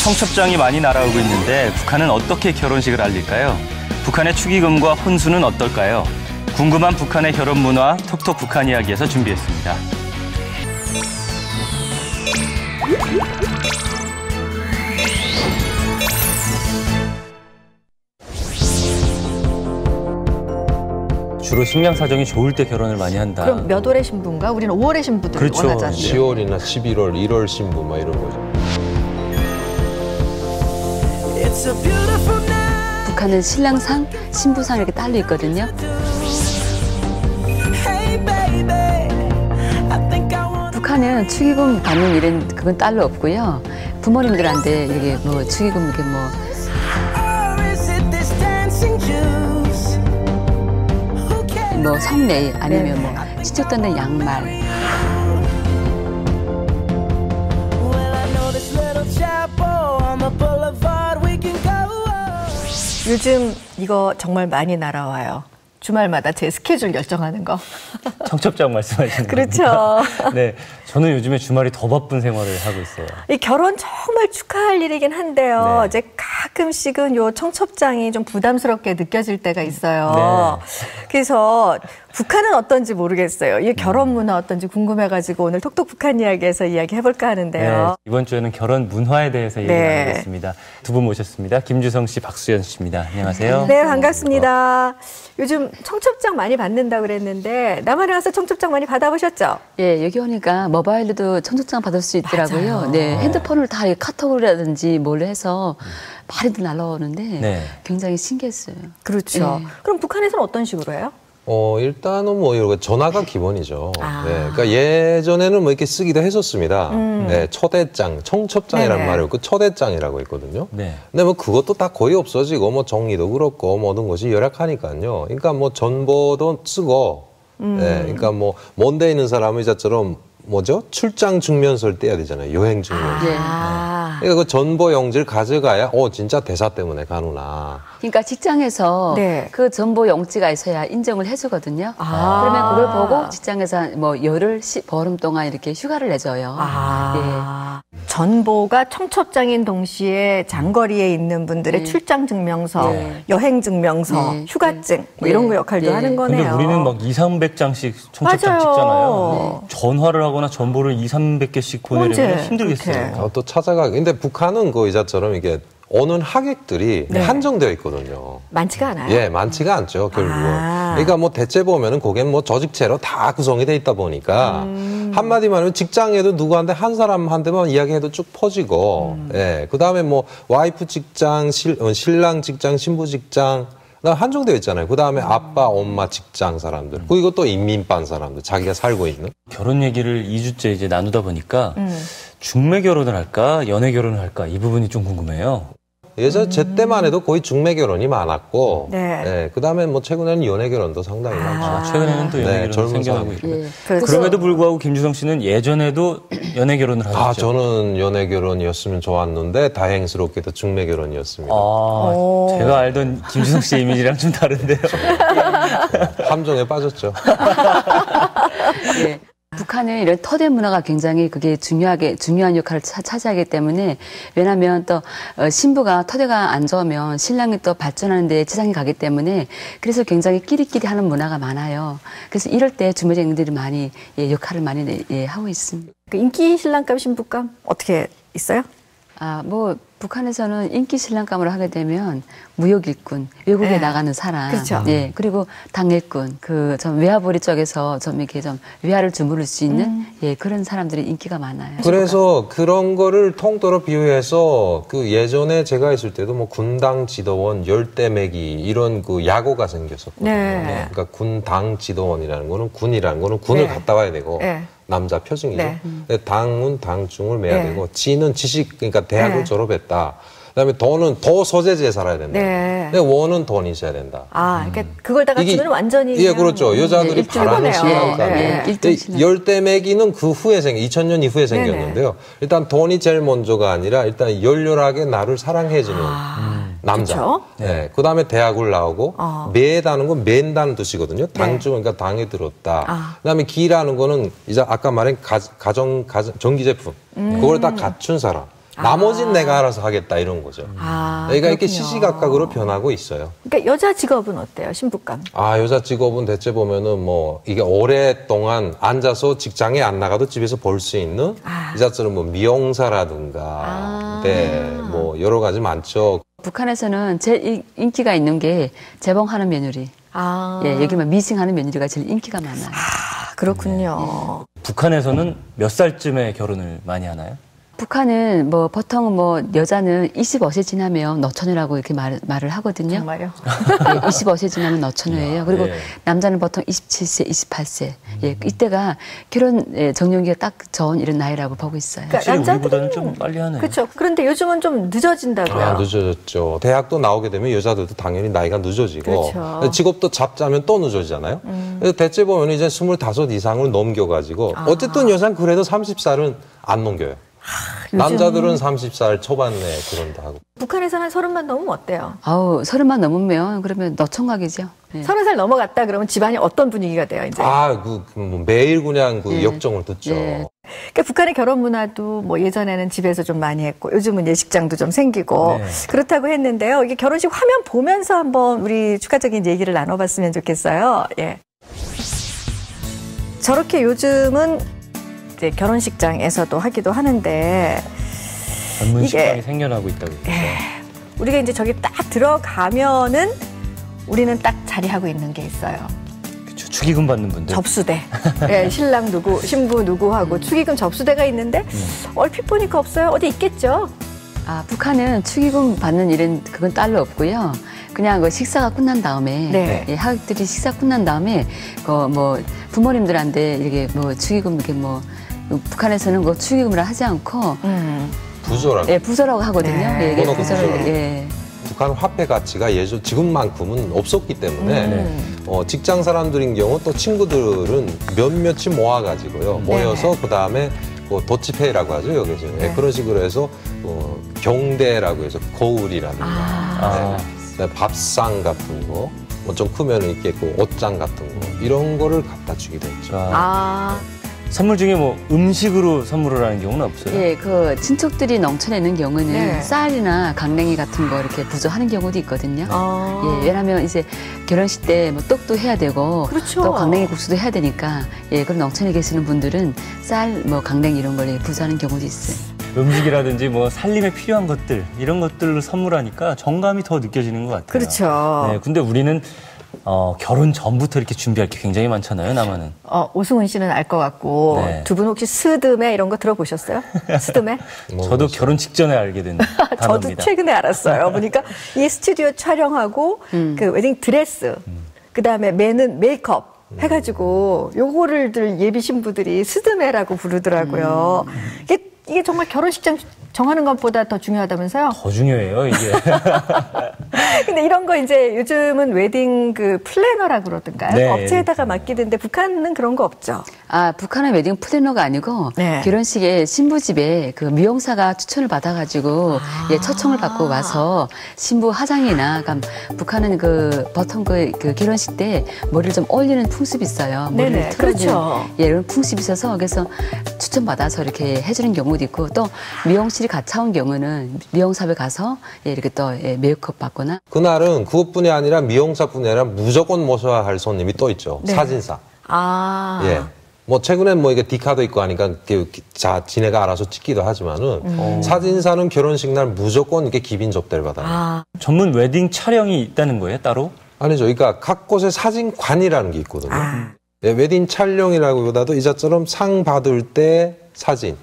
청첩장이 많이 날아오고 있는데 북한은 어떻게 결혼식을 알릴까요? 북한의 축의금과 혼수는 어떨까요? 궁금한 북한의 결혼 문화 톡톡 북한 이야기에서 준비했습니다. 주로 식량 사정이 좋을 때 결혼을 많이 한다. 그럼 몇 월의 신부인가? 우리는 5월의 신부들 그렇죠. 원하잖아요. 10월이나 11월, 1월 신부 막 이런 거죠. 북한은 신랑상, 신부상 이렇게 딸로 있거든요. 북한은 축의금 받는 일은 그건 딸로 없고요. 부모님들한테 이게 뭐 축의금 이렇게 뭐 성례 아니면 뭐 친척들한테 양말. 요즘 이거 정말 많이 날아와요. 주말마다 제 스케줄 결정하는 거. 청첩장 말씀하시는 거죠? 그렇죠. 네, 저는 요즘에 주말이 더 바쁜 생활을 하고 있어요. 이 결혼 정말 축하할 일이긴 한데요. 네. 이제 가끔씩은 요 청첩장이 좀 부담스럽게 느껴질 때가 있어요. 네. 그래서 북한은 어떤지 모르겠어요. 이 결혼 문화 어떤지 궁금해가지고 오늘 톡톡 북한 이야기에서 이야기해볼까 하는데요. 네, 이번 주에는 결혼 문화에 대해서 얘기 네. 나누겠습니다. 두 분 모셨습니다. 김주성 씨, 박수연 씨입니다. 안녕하세요. 네, 반갑습니다. 요즘 청첩장 많이 받는다 그랬는데 남한에 와서 청첩장 많이 받아보셨죠? 예, 여기 오니까 모바일로도 청첩장 받을 수 있더라고요. 맞아요. 네, 핸드폰을 다 카톡이라든지 뭘 해서 많이들 날라오는데 네. 굉장히 신기했어요. 그렇죠. 네. 그럼 북한에서는 어떤 식으로 해요? 일단은 뭐 이런 전화가 기본이죠. 아. 네, 그러니까 예전에는 뭐 이렇게 쓰기도 했었습니다. 네, 초대장, 청첩장이라는 네네. 말이 없고 초대장이라고 있거든요. 네. 근데 뭐 그것도 다 거의 없어지고 뭐 정리도 그렇고 모든 것이 열악하니까요. 그러니까 뭐 전보도 쓰고, 네, 그러니까 뭐 먼데 있는 사람은 이자처럼 뭐죠? 출장 증명서를 떼야 되잖아요. 여행 증명서. 아. 그러니까 그 전보 용지를 가져가야 진짜 대사 때문에 가누나. 그러니까 직장에서 네. 그 정보 용지가 있어야 인정을 해주거든요. 아. 그러면 그걸 보고 직장에서 뭐 열흘, 보름 동안 이렇게 휴가를 내줘요. 전보가 청첩장인 동시에 장거리에 있는 분들의 네. 출장 증명서, 네. 여행 증명서, 네. 휴가증 뭐 네. 이런 거 역할도 네. 하는 근데 거네요. 우리는 막 2, 300장씩 청첩장 맞아요. 찍잖아요. 전화를 하거나 전보를 2, 300개씩 보내려면 언제 힘들겠어요. 그렇게. 또 찾아가. 근데 북한은 그 이자처럼 이게 오는 하객들이 네. 한정되어 있거든요. 많지가 않아요. 예, 많지가 않죠, 결국은. 아. 그러니까 뭐 대체 보면은 거긴 뭐 조직체로 다 구성이 돼 있다 보니까 한마디만 하면 직장에도 누구한테 한 사람한테만 이야기해도 쭉 퍼지고, 예. 그 다음에 뭐 와이프 직장, 신랑 직장, 신부 직장, 한정되어 있잖아요. 그 다음에 아빠, 엄마 직장 사람들. 그리고 또 인민반 사람들, 자기가 살고 있는. 결혼 얘기를 2주째 이제 나누다 보니까 중매 결혼을 할까, 연애 결혼을 할까 이 부분이 좀 궁금해요. 예전 제 때만 해도 거의 중매 결혼이 많았고, 네. 예. 그 다음에 뭐 최근에는 연애 결혼도 상당히 많죠. 최근에는 또 연애 네, 결혼이 젊은 생겨나고 사람들. 있고. 예. 그래서 그럼에도 불구하고 김주성 씨는 예전에도 연애 결혼을 하셨죠? 저는 연애 결혼이었으면 좋았는데 다행스럽게도 중매 결혼이었습니다. 제가 알던 김주성 씨 이미지랑 좀 다른데요. 함정에 빠졌죠. 예. 북한은 이런 터대 문화가 굉장히 그게 중요한 역할을 차지하기 때문에, 왜냐하면 또 신부가 터대가 안 좋으면 신랑이 또 발전하는 데 지장이 가기 때문에, 그래서 굉장히 끼리끼리 하는 문화가 많아요. 그래서 이럴 때 주무쟁이들이 많이 역할을 많이 하고 있습니다. 그 인기 신랑감 신부감 어떻게 있어요? 뭐 북한에서는 인기 신랑감을 하게 되면 무역 일꾼, 외국에 네. 나가는 사람, 그렇죠. 예, 그리고 당일꾼, 그 좀 외화벌이 쪽에서 좀 이렇게 좀 외화를 주무를 수 있는 예 그런 사람들이 인기가 많아요. 그래서 그런 거를 통틀어 비유해서 그 예전에 제가 있을 때도 뭐 군당 지도원, 열대매기 이런 그 야구가 생겼었거든요. 네. 그러니까 군당 지도원이라는 거는 군이라는 거는 군을 네. 갔다 와야 되고 네. 남자 표징이죠. 네. 당은 당중을 매야 네. 되고 지는 지식 그러니까 대학을 네. 졸업했다. 그다음에 돈은 더 소재지에 살아야 된다. 네. 근데 원은 돈이 있어야 된다. 그러니까 그걸 다 갖추면 완전히 예, 그렇죠. 여자들이 일종 바라는 최고네요. 신랑감이에요. 일종 신랑. 열대매기는 그 후에 2000년 이후에 생겼는데요. 일단 돈이 제일 먼저가 아니라 일단 열렬하게 나를 사랑해주는 남자. 그쵸? 네. 그 다음에 대학을 나오고 매다는 건 맨다는 뜻이거든요. 당중 그러니까 당에 들었다. 그 다음에 기라는 거는 이제 아까 말한 전기제품. 그걸 다 갖춘 사람. 나머지는 내가 알아서 하겠다 이런 거죠. 그러니까 이렇게 그렇군요. 시시각각으로 변하고 있어요. 그러니까 여자 직업은 어때요? 신부감. 여자 직업은 대체 보면은 뭐 이게 오랫동안 앉아서 직장에 안 나가도 집에서 벌 수 있는 이자처럼 뭐 미용사라든가 뭐 여러 가지 많죠. 북한에서는 제일 인기가 있는 게 재봉하는 며느리. 예, 여기 뭐 미싱하는 며느리가 제일 인기가 많아요. 그렇군요. 북한에서는 몇 살쯤에 결혼을 많이 하나요? 북한은 뭐 보통 뭐 여자는 25세 지나면 노처녀라고 이렇게 말을 하거든요. 정말요? 네, 25세 지나면 노처녀예요. 그리고 예. 남자는 보통 27세, 28세. 예, 이때가 결혼 정년기가 딱 좋은 이런 나이라고 보고 있어요. 그러니까 확실히 우리보다는 좀 빨리 하네요. 그렇죠. 그런데 요즘은 좀 늦어진다고요. 늦어졌죠. 대학도 나오게 되면 여자들도 당연히 나이가 늦어지고 그렇죠. 직업도 잡자면 또 늦어지잖아요. 그래서 대체 보면 이제 25 이상을 넘겨가지고 어쨌든 여자는 그래도 30살은 안 넘겨요. 남자들은 30살 초반에 결혼도 하고. 북한에서는 한 30만 넘으면 어때요? 30만 넘으면 그러면 노총각이죠. 예. 30살 넘어갔다 그러면 집안이 어떤 분위기가 돼요, 이제? 뭐 매일 그냥 역정을 듣죠. 예. 그러니까 북한의 결혼 문화도 뭐 예전에는 집에서 좀 많이 했고 요즘은 예식장도 좀 생기고 네. 그렇다고 했는데요. 이게 결혼식 화면 보면서 한번 우리 추가적인 얘기를 나눠봤으면 좋겠어요. 예. 저렇게 요즘은 이제 결혼식장에서도 하기도 하는데 전문 이게- 식당이 생겨나고 있다고 그러죠. 우리가 이제 저기 딱 들어가면은 우리는 딱 자리하고 있는 게 있어요. 그쵸, 축의금 받는 분들. 접수대. 예, 신랑 누구, 신부 누구하고 축의금 접수대가 있는데 얼핏 보니까 없어요. 어디 있겠죠? 북한은 축의금 받는 일은 그건 따로 없고요. 그냥 그 식사가 끝난 다음에 네. 예, 하객들이 식사 끝난 다음에 그 뭐 부모님들한테 이렇게 뭐 축의금 이렇게 뭐 북한에서는 그 축의금을 하지 않고 부조라고. 예, 부서라고 하거든요. 네. 예, 이게 그거는 부서를 부서라고. 예. 북한 화폐 가치가 예전 지금만큼은 없었기 때문에 직장 사람들인 경우 또 친구들은 몇몇이 모아가지고요. 모여서 그 다음에 도치페이라고 하죠 여기서. 예, 그런 식으로 해서 경대라고 해서 거울이라든가 네, 밥상 같은 거, 뭐 좀 크면 이렇게 옷장 같은 거 이런 거를 갖다 주기도 했죠. 선물 중에 뭐 음식으로 선물을 하는 경우는 없어요. 예, 그 친척들이 농촌에 있는 경우는 네. 쌀이나 강냉이 같은 거 이렇게 부조하는 경우도 있거든요. 예, 왜냐하면 이제 결혼식 때 뭐 떡도 해야 되고 그렇죠. 또 강냉이 국수도 해야 되니까 예, 그런 농촌에 계시는 분들은 쌀, 뭐 강냉이 이런 걸 부조하는 경우도 있어요. 음식이라든지 뭐 살림에 필요한 것들 이런 것들을 선물하니까 정감이 더 느껴지는 것 같아요. 그렇죠. 네, 근데 우리는 결혼 전부터 이렇게 준비할 게 굉장히 많잖아요, 남한은. 오승훈 씨는 알 것 같고 네. 두 분 혹시 스드메 이런 거 들어보셨어요? 스드메? 저도 결혼 직전에 알게 된 저도 단어입니다. 최근에 알았어요. 보니까 이 스튜디오 촬영하고 그 웨딩 드레스, 그다음에 매는 메이크업 해가지고 요거를 예비 신부들이 스드메라고 부르더라고요. 이게 정말 결혼식장 정하는 것보다 더 중요하다면서요? 더 중요해요, 이게. 근데 이런 거 이제 요즘은 웨딩 그 플래너라 그러던가요? 네. 업체에다가 맡기던데 북한은 그런 거 없죠? 북한은 웨딩 플래너가 아니고 네. 결혼식에 신부 집에 그 미용사가 추천을 받아가지고 예, 초청을 받고 와서 신부 화장이나 북한은 보통 그 결혼식 때 머리를 좀 올리는 풍습이 있어요. 머리를 네네, 틀어주는, 그렇죠. 예, 이런 풍습이 있어서 그래서 추천 받아서 이렇게 해주는 경우도 있고 또 미용실이 가차운 경우는 미용샵에 가서 예, 이렇게 또 메이크업 받거나. 그날은 그것뿐이 아니라 미용사뿐이 아니라 무조건 모셔야 할 손님이 또 있죠. 네. 사진사. 아. 예. 뭐 최근엔 뭐 이게 디카도 있고 하니까 지네가 알아서 찍기도 하지만은 사진사는 결혼식 날 무조건 이렇게 기빈 접대를 받아요. 전문 웨딩 촬영이 있다는 거예요, 따로? 아니죠. 그러니까 각 곳에 사진관이라는 게 있거든요. 예, 웨딩 촬영이라기보다도 이자처럼 상 받을 때 사진.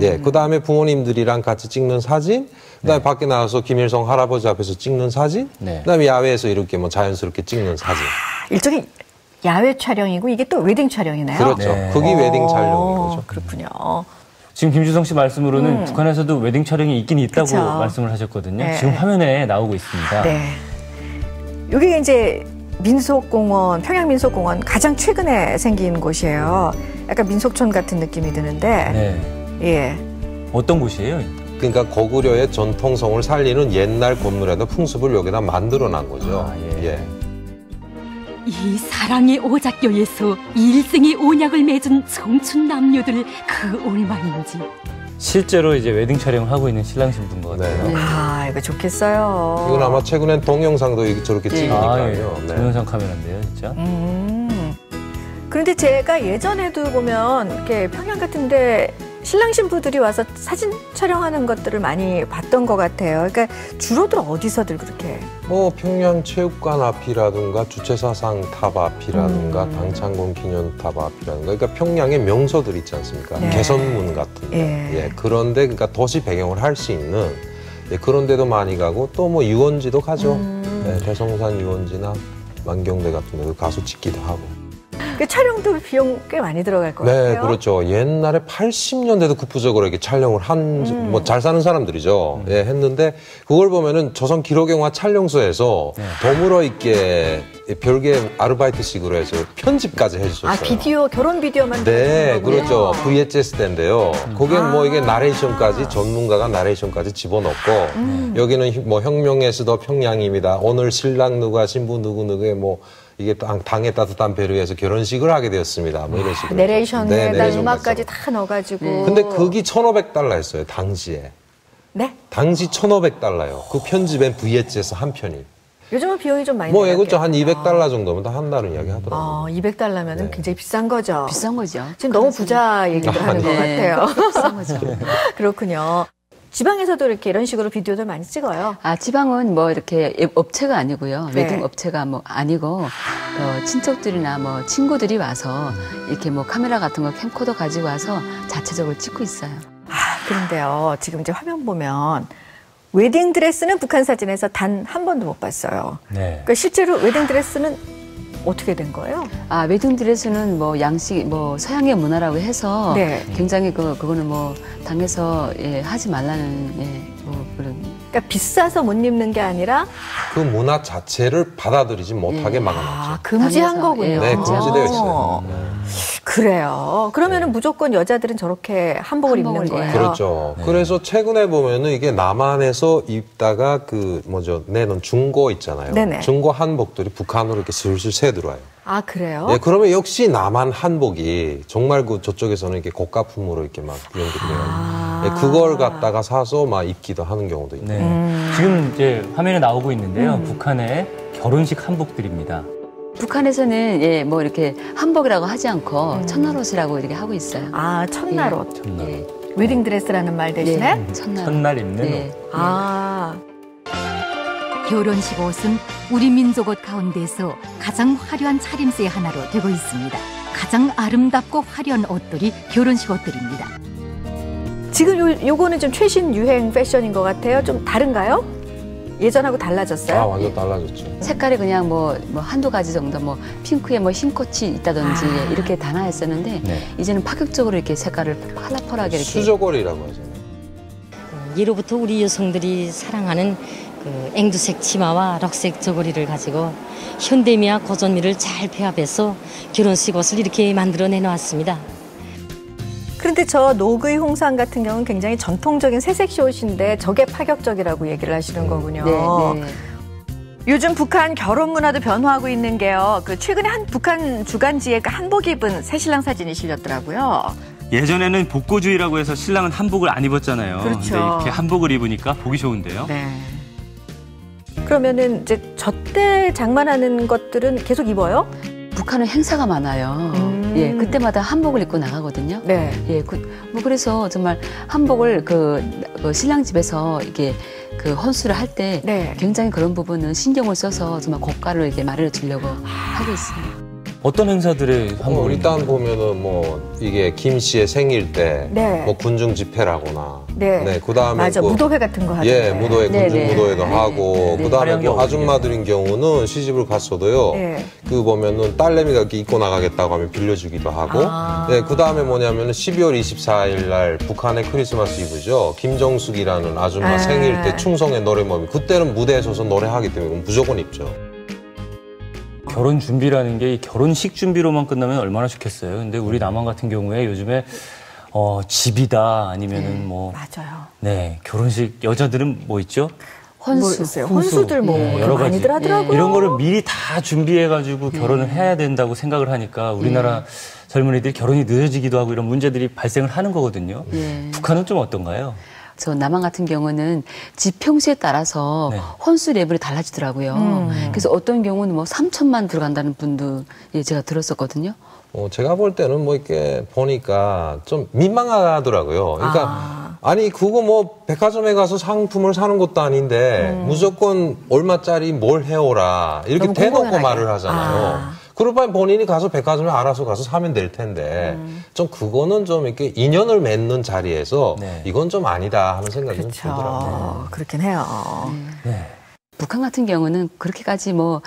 예, 그 다음에 부모님들이랑 같이 찍는 사진. 그 다음에 밖에 나와서 김일성 할아버지 앞에서 찍는 사진. 네. 그 다음에 야외에서 이렇게 뭐 자연스럽게 찍는 사진. 일종의 야외 촬영이고 이게 또 웨딩 촬영이네요. 그렇죠. 네. 그게 웨딩 촬영인 거죠. 그렇군요. 지금 김주성 씨 말씀으로는 북한에서도 웨딩 촬영이 있긴 있다고 그쵸. 말씀을 하셨거든요. 네. 지금 화면에 나오고 있습니다. 네. 여기 이제 민속공원, 평양민속공원 가장 최근에 생긴 곳이에요. 약간 민속촌 같은 느낌이 드는데, 네. 예. 어떤 곳이에요? 그러니까 고구려의 전통성을 살리는 옛날 건물에다 풍습을 여기다 만들어 난 거죠. 예. 이 사랑의 오작교에서 일생의 온약을 맺은 청춘 남녀들 그 얼마인지 실제로 이제 웨딩 촬영을 하고 있는 신랑 신부인 것 같아요. 네. 아, 이거 좋겠어요. 이건 아마 최근엔 동영상도 이렇게 저렇게 찍으니까요. 예. 동영상 카메라인데요, 진짜. 그런데 제가 예전에도 보면 이렇게 평양 같은데 신랑 신부들이 와서 사진 촬영하는 것들을 많이 봤던 것 같아요. 그러니까 주로들 어디서들 그렇게? 뭐 평양 체육관 앞이라든가 주체사상 탑 앞이라든가 당창군 기념탑 앞이라든가 그러니까 평양의 명소들 있지 않습니까? 네. 개선문 같은데 예. 그런데 그러니까 도시 배경을 할 수 있는 그런 데도 많이 가고 또 뭐 유원지도 가죠. 대성산 유원지나 만경대 같은 데도 가서 찍기도 하고. 그 촬영도 비용 꽤 많이 들어갈 것 같아요. 네, 그렇죠. 옛날에 80년대도 구부적으로 이렇게 촬영을 뭐 잘 사는 사람들이죠. 예, 했는데 그걸 보면은 조선 기록영화 촬영소에서 더불어 있게 별개 아르바이트식으로 해서 편집까지 해주셨어요. 아, 비디오, 결혼 비디오만. 네, 그렇죠. VHS 때인데요. 거기엔 뭐 이게 나레이션까지, 전문가가 나레이션까지 집어넣고, 여기는 뭐 혁명에서도 평양입니다. 오늘 신랑 누가, 신부 누구누구의 뭐, 이게 당에 따뜻한 배려에서 결혼식을 하게 되었습니다. 뭐 이런 식으로. 내레이션에다 음악까지 다 넣어가지고. 근데 그게 1,500달러였어요, 당시에. 네? 당시 1,500달러요. 그 편집엔 VHS 한 편이. 요즘은 비용이 좀 많이 뭐, 들어요. 그렇죠. 한 200달러 정도면 다 한다는 이야기 하더라고요. 200달러면은 굉장히 비싼 거죠. 비싼 거죠. 지금 너무 부자 얘기를 하는 것 같아요. 비싼 거죠. 그렇군요. 지방에서도 이렇게 이런 식으로 비디오들 많이 찍어요. 아, 지방은 뭐 이렇게 업체가 아니고요. 네. 웨딩 업체가 뭐 아니고, 친척들이나 뭐 친구들이 와서 이렇게 뭐 카메라 같은 거 캠코더 가지고 와서 자체적으로 찍고 있어요. 아, 그런데요. 지금 이제 화면 보면 웨딩 드레스는 북한 사진에서 단 한 번도 못 봤어요. 네. 그러니까 실제로 웨딩 드레스는 어떻게 된 거예요? 아, 웨딩 드레스는 뭐 양식, 뭐 서양의 문화라고 해서 네. 굉장히 그거는 뭐 당에서 하지 말라는, 뭐 그런. 그러니까 비싸서 못 입는 게 아니라 그 문화 자체를 받아들이지 못하게 막아놨죠. 금지한 당에서, 거군요. 네, 금지되어 있어요. 그래요. 그러면은 무조건 여자들은 저렇게 한복을 입는 한복을, 거예요. 그렇죠. 그래서 최근에 보면은 이게 남한에서 입다가 내놓은 중고 있잖아요. 네네. 중고 한복들이 북한으로 이렇게 슬슬 새 들어와요. 아, 그래요? 네, 그러면 역시 남한 한복이 정말 그 저쪽에서는 이렇게 고가품으로 이렇게 막 연결돼요. 네, 그걸 갖다가 사서 막 입기도 하는 경우도 있고. 네. 지금 이제 화면에 나오고 있는데요. 북한의 결혼식 한복들입니다. 북한에서는 뭐 이렇게 한복이라고 하지 않고 첫날옷이라고 이렇게 하고 있어요. 아, 첫날옷. 예. 웨딩 드레스라는 말 대신에? 네, 첫날 입는 네. 옷. 아, 결혼식 옷은 우리 민족 옷 가운데서 가장 화려한 차림새 하나로 되고 있습니다. 가장 아름답고 화려한 옷들이 결혼식 옷들입니다. 지금 요거는 좀 최신 유행 패션인 것 같아요. 좀 다른가요? 예전하고 달라졌어요? 아, 완전 달라졌죠. 색깔이 그냥 뭐 한두 가지 정도 뭐 핑크에 뭐 흰꽃이 있다든지 이렇게 단아했었는데 네. 이제는 파격적으로 이렇게 색깔을 펄펄하게 이렇게 수저고리라고 하잖아요. 예로부터 우리 여성들이 사랑하는 그 앵두색 치마와 럭색 저고리를 가지고 현대미와 고전미를 잘 배합해서 결혼식 옷을 이렇게 만들어 내놓았습니다. 그런데 저 노그이 홍상 같은 경우는 굉장히 전통적인 새색시 옷인데 저게 파격적이라고 얘기를 하시는 거군요. 네. 요즘 북한 결혼 문화도 변화하고 있는 게요. 그 최근에 한 북한 주간지에 그 한복 입은 새신랑 사진이 실렸더라고요. 예전에는 복고주의라고 해서 신랑은 한복을 안 입었잖아요. 그렇죠. 근데 이렇게 한복을 입으니까 보기 좋은데요. 네. 그러면은 이제 저때 장만하는 것들은 계속 입어요? 북한은 행사가 많아요. 예, 그때마다 한복을 입고 나가거든요. 네. 예, 뭐 그래서 정말 한복을 그 신랑 집에서 이게 그 혼수를 할 때 네. 굉장히 그런 부분은 신경을 써서 정말 고가를 이렇게 마련해 주려고 하고 있어요. 어떤 행사들의 한복을 일단 입는 보면은 뭐 이게 김 씨의 생일 때 네. 뭐 군중 집회라거나 네. 그다음에 맞아. 무도회 같은 거 하던데. 예, 무도회 군중 네, 네. 무도회도 네, 하고 네. 그다음에 화려하게 뭐 아줌마들인 경우는 시집을 갔어도요. 네. 그 보면은 딸내미가 이렇게 입고 나가겠다고 하면 빌려주기도 하고 네, 그다음에 뭐냐면은 12월 24일 날 북한의 크리스마스 이브죠. 김정숙이라는 아줌마 생일 때 충성의 노래모임 그때는 무대에 서서 노래하기 때문에 무조건 입죠. 결혼 준비라는 게 이 결혼식 준비로만 끝나면 얼마나 좋겠어요. 근데 우리 남한 같은 경우에 요즘에 집이다 아니면은 뭐 맞아요. 네, 결혼식 여자들은 뭐 있죠? 모르겠어요. 혼수들 뭐 네, 여러 가지. 많이들 하더라고요. 이런 거를 미리 다 준비해가지고 결혼을 해야 된다고 생각을 하니까 우리나라 젊은이들이 결혼이 늦어지기도 하고 이런 문제들이 발생을 하는 거거든요. 북한은 좀 어떤가요? 저 남한 같은 경우는 집 평수에 따라서 네. 혼수 레벨이 달라지더라고요. 그래서 어떤 경우는 뭐 3천만 들어간다는 분도 제가 들었었거든요. 제가 볼 때는 뭐 이렇게 보니까 좀 민망하더라고요. 그러니까 아니 그거 뭐 백화점에 가서 상품을 사는 것도 아닌데 무조건 얼마짜리 뭘 해오라 이렇게 너무 대놓고 공공연하게. 말을 하잖아요. 그럴 바에 본인이 가서 백화점에 알아서 가서 사면 될 텐데 좀 그거는 좀 이렇게 인연을 맺는 자리에서 네. 이건 좀 아니다 하는 생각이 좀 들더라고요. 그렇죠. 그렇긴 해요. 네. 북한 같은 경우는 그렇게까지 뭐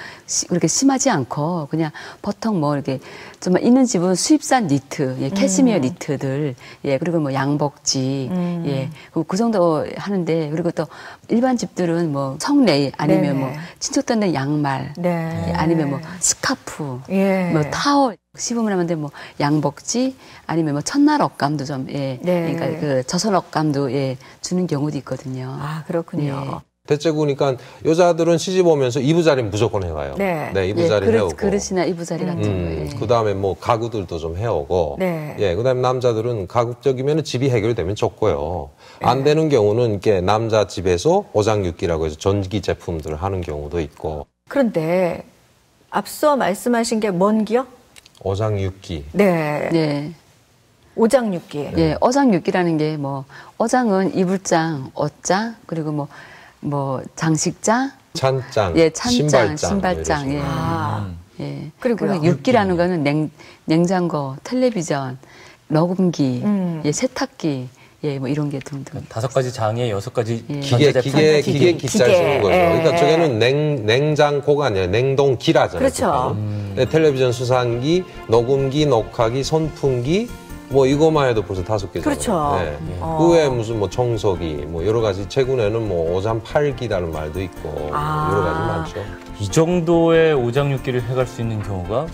그렇게 심하지 않고 그냥 보통 뭐 이렇게 좀 있는 집은 수입산 니트, 캐시미어 니트들, 그리고 뭐 양복지, 그 정도 하는데 그리고 또 일반 집들은 뭐 청레 아니면 네네. 뭐 친척 던는 양말, 네. 아니면 뭐 스카프, 뭐 타월. 시범을 하는데 뭐 양복지 아니면 뭐 첫날 옷감도 좀 그러니까 그 조선 옷감도 주는 경우도 있거든요. 아, 그렇군요. 대체 보니까 여자들은 시집 오면서 이부자리는 무조건 해가요. 네. 이부자리 해오고. 그릇이나 이부자리 같은 거. 그 다음에 뭐 가구들도 좀 해오고. 네. 그 다음에 남자들은 가급적이면 집이 해결되면 좋고요. 안 되는 경우는 이렇게 남자 집에서 오장육기라고 해서 전기 제품들을 하는 경우도 있고. 그런데 앞서 말씀하신 게 뭔 기요? 오장육기. 네. 오장육기. 어장육기라는 게 뭐 어장은 이불장, 옷장 그리고 뭐 장식장, 찬장, 신발장, 그리고요? 육기라는 거는 냉장고, 텔레비전, 녹음기, 세탁기, 뭐 이런 게 등등. 5가지 장에 6가지 기계 기자를 쓰는 거죠. 그러니까 저게는 냉장고가 아니라 냉동기라잖아요. 그렇죠. 텔레비전 수상기, 녹음기, 녹화기, 선풍기, 뭐 이거만 해도 벌써 5개잖아요. 그렇죠. 그 외에 무슨 뭐 청소기, 뭐 여러 가지 최근에는 뭐 오장팔기라는 말도 있고 여러 가지 많죠. 이 정도의 오장육기를 해갈 수 있는 경우가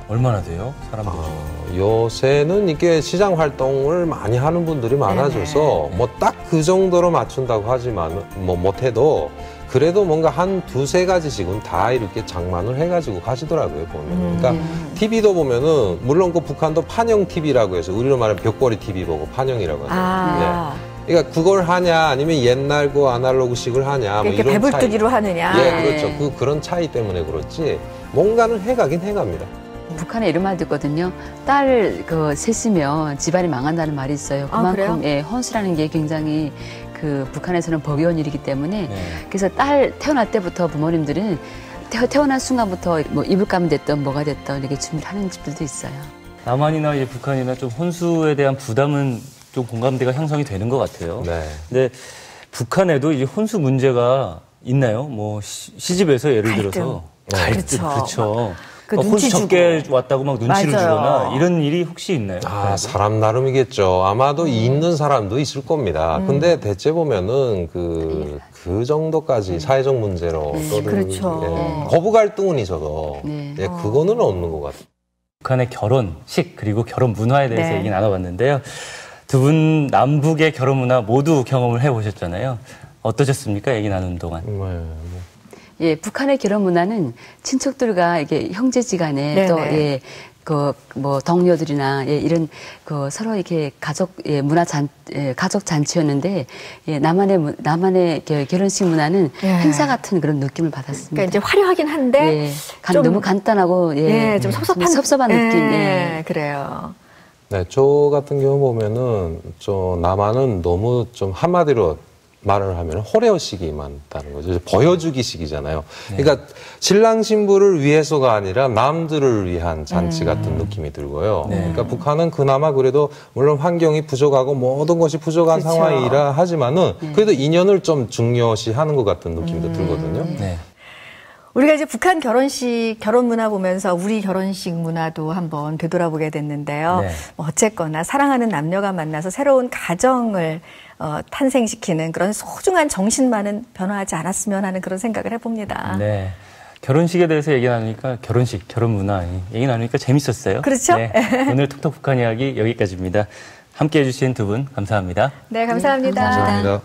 얼마나 돼요? 사람들이? 요새는 이게 시장 활동을 많이 하는 분들이 많아져서 뭐 딱 그 정도로 맞춘다고 하지만 뭐 못해도 그래도 뭔가 한 2-3가지씩은 다 이렇게 장만을 해가지고 가시더라고요, 보면. 그러니까 TV도 보면은 물론 그 북한도 판형 TV라고 해서 우리로 말하면 벽걸이 TV 보고 판형이라고 하잖아요. 그러니까 그걸 하냐 아니면 옛날 그 아날로그식을 하냐 뭐 이렇게 이런 배불뜨기로 하느냐. 그렇죠. 그런 차이 때문에 그렇지 뭔가는 해가긴 해갑니다. 북한에 이런 말도 있거든요. 딸 셋이면 집안이 망한다는 말이 있어요. 그만큼 혼수라는 게 굉장히 그 북한에서는 법이온 일이기 때문에 그래서 딸 태어날 때부터 부모님들은 태어난 순간부터 뭐 이불감이 됐든 뭐가 됐든 이렇게 준비를 하는 집들도 있어요. 남한이나 이제 북한이나 좀 혼수에 대한 부담은 좀 공감대가 형성이 되는 것 같아요. 근데 북한에도 이제 혼수 문제가 있나요? 뭐 시집에서 예를 들어서 갈등. 그렇죠. 혼수 적게 왔다고 막 눈치를 주거나 이런 일이 혹시 있나요? 사람 나름이겠죠. 아마도 있는 사람도 있을 겁니다. 근데 대체 보면은 그 정도까지 사회적 문제로 그렇죠. 거부 갈등은 있어도 그거는 없는 것 같아요. 북한의 결혼식 그리고 결혼 문화에 대해서 얘기 나눠봤는데요. 두 분 남북의 결혼 문화 모두 경험을 해보셨잖아요. 어떠셨습니까? 얘기 나누는 동안. 북한의 결혼 문화는 친척들과 이게 형제지간에 또 뭐 동료들이나 이런 서로 이렇게 가족 가족 잔치였는데 남한의 결혼식 문화는 행사 같은 그런 느낌을 받았습니다. 그러니까 이제 화려하긴 한데 좀 너무 간단하고 좀 섭섭한 느낌. 그래요. 저 같은 경우 보면은 남한은 너무 좀 한마디로 말을 하면 호레오식이 많다는 거죠. 보여주기식이잖아요. 그러니까 신랑 신부를 위해서가 아니라 남들을 위한 잔치 같은 느낌이 들고요. 그러니까 북한은 그나마 그래도 물론 환경이 부족하고 모든 것이 부족한 상황이라 하지만은 그래도 인연을 좀 중요시하는 것 같은 느낌도 들거든요. 우리가 이제 북한 결혼 문화 보면서 우리 결혼식 문화도 한번 되돌아보게 됐는데요. 뭐 어쨌거나 사랑하는 남녀가 만나서 새로운 가정을 탄생시키는 그런 소중한 정신만은 변화하지 않았으면 하는 그런 생각을 해봅니다. 결혼식에 대해서 얘기 나누니까 결혼 문화 얘기 나누니까 재밌었어요. 그렇죠? 오늘 톡톡 북한 이야기 여기까지입니다. 함께해 주신 두 분 감사합니다. 네, 감사합니다. 감사합니다.